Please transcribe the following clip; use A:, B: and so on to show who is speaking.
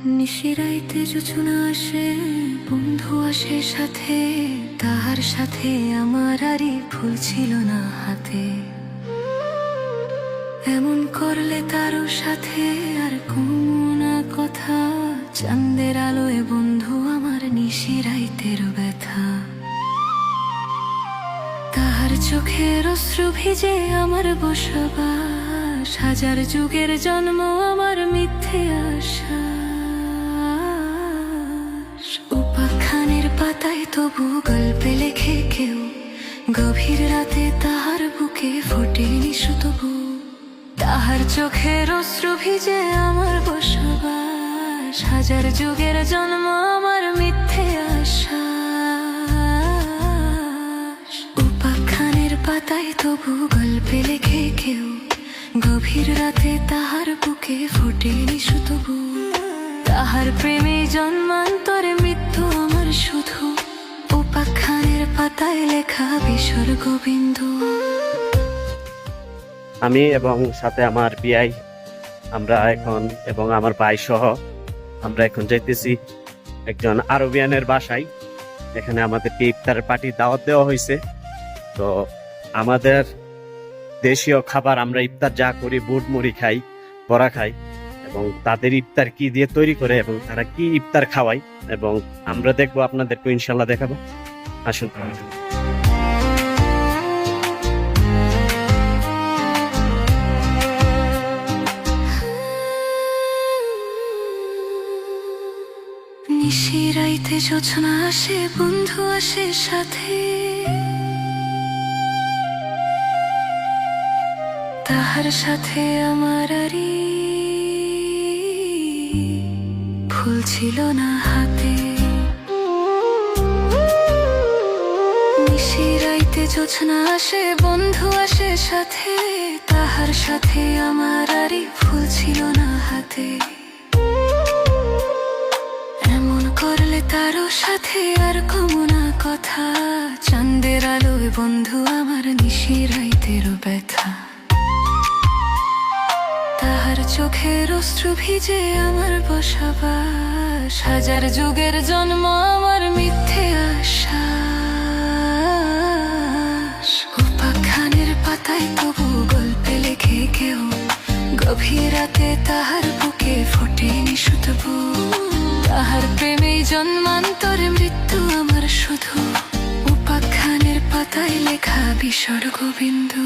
A: নিশিরাইতে জোছনা আসে, বন্ধু আসে সাথে, তাহার সাথে আমার আরই ফুল ছিল না হাতে। এমন করলে তারও সাথে আর কোনা কথা, চাঁদের আলোয় বন্ধু আমার নিশিরাইতের ব্যথা। তাহার চোখের অশ্রু ভিজে আমার বসবাস, হাজার যুগের জন্ম আমার মিথ্যে আশা। উপাখ্যানের পাতায় তবু গল্পে লেখে কেউ, গভীর রাতে তাহার বুকে ফোটেনি সুতবু। তাহার চোখের অশ্রু ভিজে আমার বসবাস, হাজার যুগের জন্ম আমার মিথ্যে আশা। উপাখ্যানের পাতায় তবু গল্পে লেখে কেউ, গভীর রাতে তাহার বুকে ফোটেনি সুতবু। তাহার প্রেমে জন্মান্তরে মৃত্যু আমার শুধু, উপাখ্যানের পাতায় লেখা বিসর্গ বিন্দু।
B: আমি এবং সাথে আমার বিয়াই, আমরা এখন এবং আমার ভাই সহ আমরা এখন যাইতেছি একজন আরবিয়ানের বাসায়। এখানে আমাদেরকে ইফতারের পার্টির দাওয়াত দেওয়া হয়েছে। তো আমাদের দেশীয় খাবার, আমরা ইফতার যা করি বুট মুড়ি খাই, বড়া খাই, এবং তাদের ইফতার কি দিয়ে তৈরি করে এবং তারা কি ইফতার খাওয়ায় এবং আমরা দেখবো, আপনাদেরকে ইনশাল্লাহ দেখাবো। আসুন।
A: নিশিরাইতে জোছনা আসে, বন্ধু আসে সাথে, তাহার সাথে আমার আরই ফুল ছিল না হাতে। নিশিরাইতে জোছনা আসে, বন্ধু আসে সাথে, তাহার সাথে আমার আরই ফুল ছিল না হাতে। এমন করলে তারও সাথে আর কমনা কথা, চাঁদের আলোয় বন্ধু আমার নিশিরাইতের ব্যথা। তাহার চোখের অশ্রু ভিজে আমার বসবাস, হাজার যুগের জন্ম আমার মিথ্যে আশা। উপাখ্যানের পাতায় তবু গল্পে লেখে কেউ, গভীর রাতে তাহার বুকে ফোটেনি সুতবু। তাহার প্রেমে জন্মান্তরে মৃত্যু আমার শুধু, উপাখ্যানের পাতায় লেখা বিসর্গ বিন্দু।